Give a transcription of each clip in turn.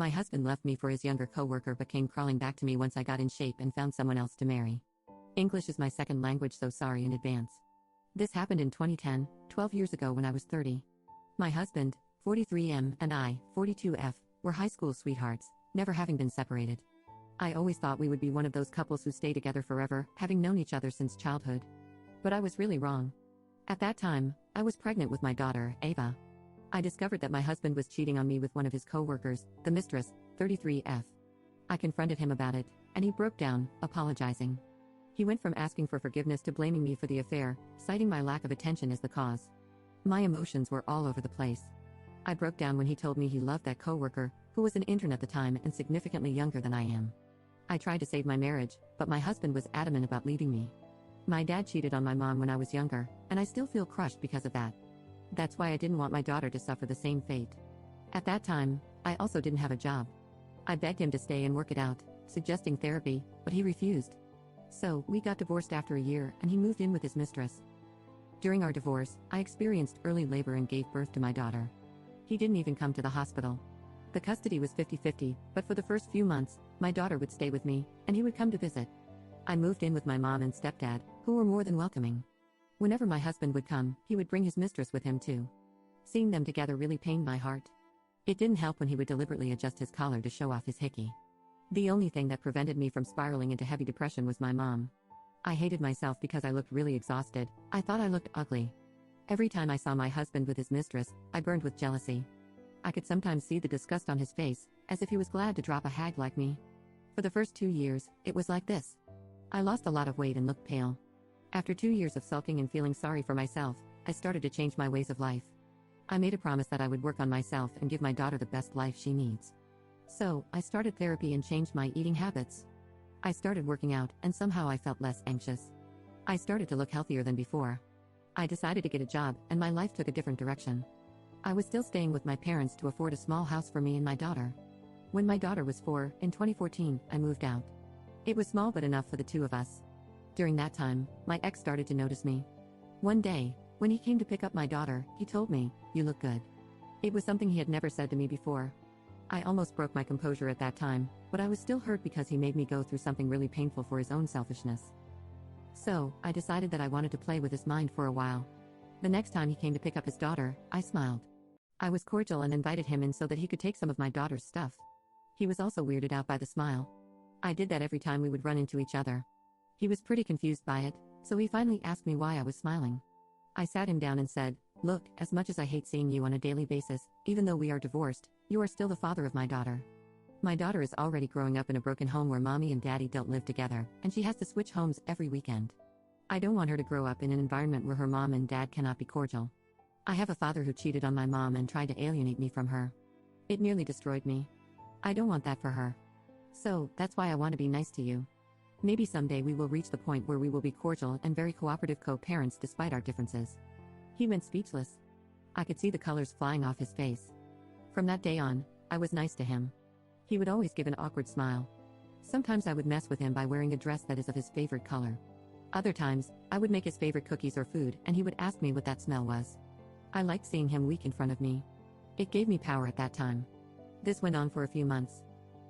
My husband left me for his younger coworker but came crawling back to me once I got in shape and found someone else to marry. English is my second language, so sorry in advance. This happened in 2010, 12 years ago when I was 30. My husband, 43M, and I, 42F, were high school sweethearts, never having been separated. I always thought we would be one of those couples who stay together forever, having known each other since childhood. But I was really wrong. At that time, I was pregnant with my daughter, Ava. I discovered that my husband was cheating on me with one of his co-workers, the mistress, 33F. I confronted him about it, and he broke down, apologizing. He went from asking for forgiveness to blaming me for the affair, citing my lack of attention as the cause. My emotions were all over the place. I broke down when he told me he loved that co-worker, who was an intern at the time and significantly younger than I am. I tried to save my marriage, but my husband was adamant about leaving me. My dad cheated on my mom when I was younger, and I still feel crushed because of that. That's why I didn't want my daughter to suffer the same fate. At that time, I also didn't have a job. I begged him to stay and work it out, suggesting therapy, but he refused. So, we got divorced after a year and he moved in with his mistress. During our divorce, I experienced early labor and gave birth to my daughter. He didn't even come to the hospital. The custody was 50-50, but for the first few months, my daughter would stay with me, and he would come to visit. I moved in with my mom and stepdad, who were more than welcoming. Whenever my husband would come, he would bring his mistress with him too. Seeing them together really pained my heart. It didn't help when he would deliberately adjust his collar to show off his hickey. The only thing that prevented me from spiraling into heavy depression was my mom. I hated myself because I looked really exhausted. I thought I looked ugly. Every time I saw my husband with his mistress, I burned with jealousy. I could sometimes see the disgust on his face, as if he was glad to drop a hag like me. For the first 2 years, it was like this. I lost a lot of weight and looked pale. After 2 years of sulking and feeling sorry for myself, I started to change my ways of life. I made a promise that I would work on myself and give my daughter the best life she needs. So, I started therapy and changed my eating habits. I started working out, and somehow I felt less anxious. I started to look healthier than before. I decided to get a job, and my life took a different direction. I was still staying with my parents to afford a small house for me and my daughter. When my daughter was 4, in 2014, I moved out. It was small but enough for the two of us. During that time, my ex started to notice me. One day, when he came to pick up my daughter, he told me, "You look good." It was something he had never said to me before. I almost broke my composure at that time, but I was still hurt because he made me go through something really painful for his own selfishness. So, I decided that I wanted to play with his mind for a while. The next time he came to pick up his daughter, I smiled. I was cordial and invited him in so that he could take some of my daughter's stuff. He was also weirded out by the smile. I did that every time we would run into each other. He was pretty confused by it, so he finally asked me why I was smiling. I sat him down and said, "Look, as much as I hate seeing you on a daily basis, even though we are divorced, you are still the father of my daughter. My daughter is already growing up in a broken home where mommy and daddy don't live together, and she has to switch homes every weekend. I don't want her to grow up in an environment where her mom and dad cannot be cordial. I have a father who cheated on my mom and tried to alienate me from her. It nearly destroyed me. I don't want that for her. So, that's why I want to be nice to you. Maybe someday we will reach the point where we will be cordial and very cooperative co-parents despite our differences." He went speechless. I could see the colors flying off his face. From that day on, I was nice to him. He would always give an awkward smile. Sometimes I would mess with him by wearing a dress that is of his favorite color. Other times, I would make his favorite cookies or food and he would ask me what that smell was. I liked seeing him weak in front of me. It gave me power at that time. This went on for a few months.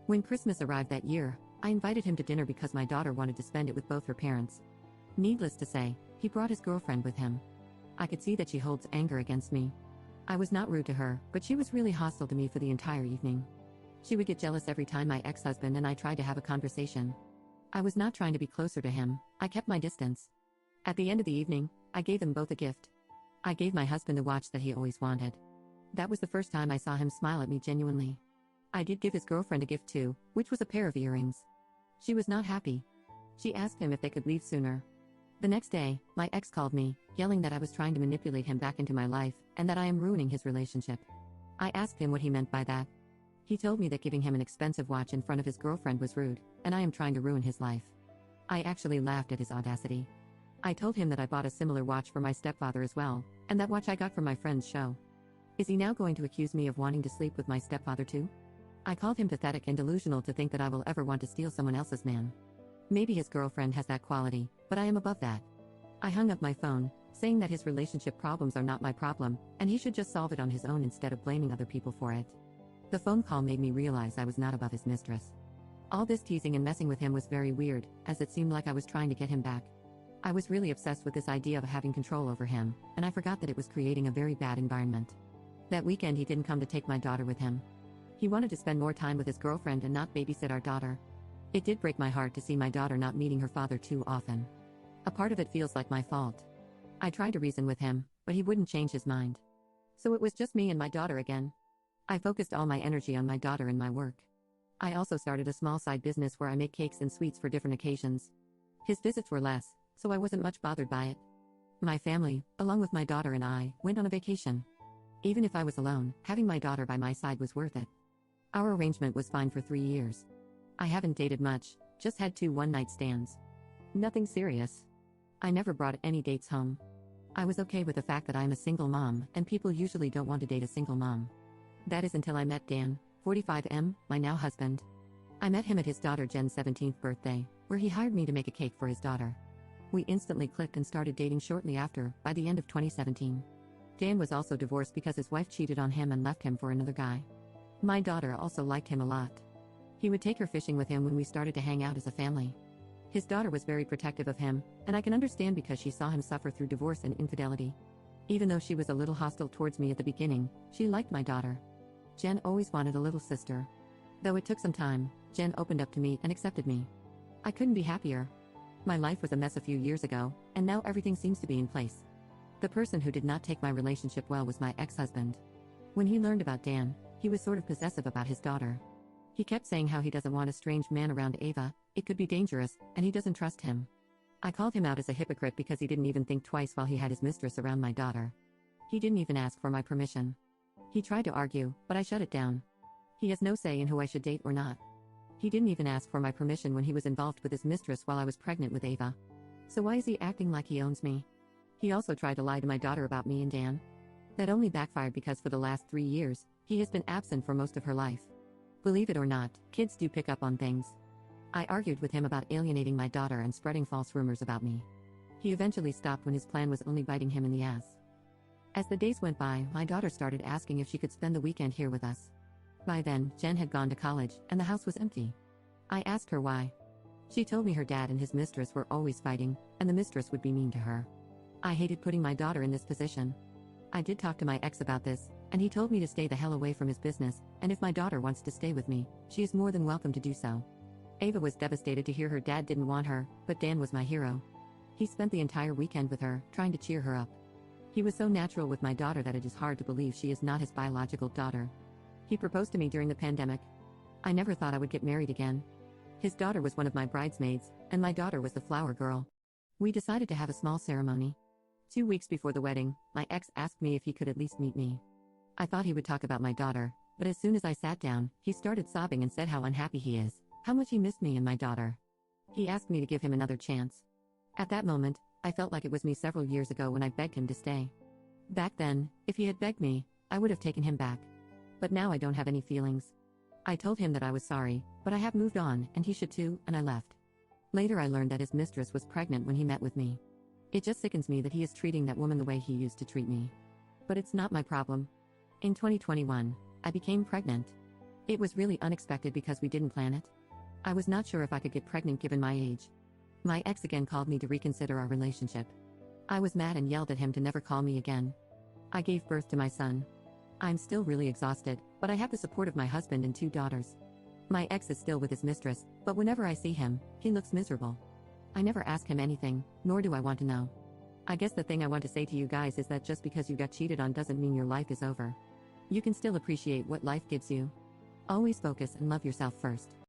When Christmas arrived that year, I invited him to dinner because my daughter wanted to spend it with both her parents. Needless to say, he brought his girlfriend with him. I could see that she holds anger against me. I was not rude to her, but she was really hostile to me for the entire evening. She would get jealous every time my ex-husband and I tried to have a conversation. I was not trying to be closer to him, I kept my distance. At the end of the evening, I gave them both a gift. I gave my husband the watch that he always wanted. That was the first time I saw him smile at me genuinely. I did give his girlfriend a gift too, which was a pair of earrings. She was not happy. She asked him if they could leave sooner. The next day, my ex called me, yelling that I was trying to manipulate him back into my life, and that I am ruining his relationship. I asked him what he meant by that. He told me that giving him an expensive watch in front of his girlfriend was rude, and I am trying to ruin his life. I actually laughed at his audacity. I told him that I bought a similar watch for my stepfather as well, and that watch I got from my friend's show. Is he now going to accuse me of wanting to sleep with my stepfather too? I called him pathetic and delusional to think that I will ever want to steal someone else's man. Maybe his girlfriend has that quality, but I am above that. I hung up my phone, saying that his relationship problems are not my problem, and he should just solve it on his own instead of blaming other people for it. The phone call made me realize I was not above his mistress. All this teasing and messing with him was very weird, as it seemed like I was trying to get him back. I was really obsessed with this idea of having control over him, and I forgot that it was creating a very bad environment. That weekend he didn't come to take my daughter with him. He wanted to spend more time with his girlfriend and not babysit our daughter. It did break my heart to see my daughter not meeting her father too often. A part of it feels like my fault. I tried to reason with him, but he wouldn't change his mind. So it was just me and my daughter again. I focused all my energy on my daughter and my work. I also started a small side business where I make cakes and sweets for different occasions. His visits were less, so I wasn't much bothered by it. My family, along with my daughter and I, went on a vacation. Even if I was alone, having my daughter by my side was worth it. Our arrangement was fine for 3 years. I haven't dated much, just had 2 one-night stands. Nothing serious. I never brought any dates home. I was okay with the fact that I'm a single mom, and people usually don't want to date a single mom. That is until I met Dan, 45M, my now husband. I met him at his daughter Jen's 17th birthday, where he hired me to make a cake for his daughter. We instantly clicked and started dating shortly after, by the end of 2017. Dan was also divorced because his wife cheated on him and left him for another guy. My daughter also liked him a lot. He would take her fishing with him when we started to hang out as a family. His daughter was very protective of him, and I can understand because she saw him suffer through divorce and infidelity. Even though she was a little hostile towards me at the beginning, she liked my daughter. Jen always wanted a little sister. Though it took some time, Jen opened up to me and accepted me. I couldn't be happier. My life was a mess a few years ago, and now everything seems to be in place. The person who did not take my relationship well was my ex-husband. When he learned about Dan, he was sort of possessive about his daughter. He kept saying how he doesn't want a strange man around Ava, it could be dangerous, and he doesn't trust him. I called him out as a hypocrite because he didn't even think twice while he had his mistress around my daughter. He didn't even ask for my permission. He tried to argue, but I shut it down. He has no say in who I should date or not. He didn't even ask for my permission when he was involved with his mistress while I was pregnant with Ava. So why is he acting like he owns me? He also tried to lie to my daughter about me and Dan. That only backfired because for the last 3 years, he has been absent for most of her life. Believe it or not, kids do pick up on things. I argued with him about alienating my daughter and spreading false rumors about me. He eventually stopped when his plan was only biting him in the ass. As the days went by, my daughter started asking if she could spend the weekend here with us. By then, Jen had gone to college, and the house was empty. I asked her why. She told me her dad and his mistress were always fighting, and the mistress would be mean to her. I hated putting my daughter in this position. I did talk to my ex about this, and he told me to stay the hell away from his business, and if my daughter wants to stay with me, she is more than welcome to do so. Ava was devastated to hear her dad didn't want her, but Dan was my hero. He spent the entire weekend with her, trying to cheer her up. He was so natural with my daughter that it is hard to believe she is not his biological daughter. He proposed to me during the pandemic. I never thought I would get married again. His daughter was one of my bridesmaids, and my daughter was the flower girl. We decided to have a small ceremony. 2 weeks before the wedding, my ex asked me if he could at least meet me. I thought he would talk about my daughter, but as soon as I sat down, he started sobbing and said how unhappy he is, how much he missed me and my daughter. He asked me to give him another chance. At that moment, I felt like it was me several years ago when I begged him to stay. Back then, if he had begged me, I would have taken him back. But now I don't have any feelings. I told him that I was sorry, but I have moved on, and he should too, and I left. Later I learned that his mistress was pregnant when he met with me. It just sickens me that he is treating that woman the way he used to treat me. But it's not my problem. In 2021, I became pregnant. It was really unexpected because we didn't plan it. I was not sure if I could get pregnant given my age. My ex again called me to reconsider our relationship. I was mad and yelled at him to never call me again. I gave birth to my son. I'm still really exhausted, but I have the support of my husband and 2 daughters. My ex is still with his mistress, but whenever I see him, he looks miserable. I never ask him anything, nor do I want to know. I guess the thing I want to say to you guys is that just because you got cheated on doesn't mean your life is over. You can still appreciate what life gives you. Always focus and love yourself first.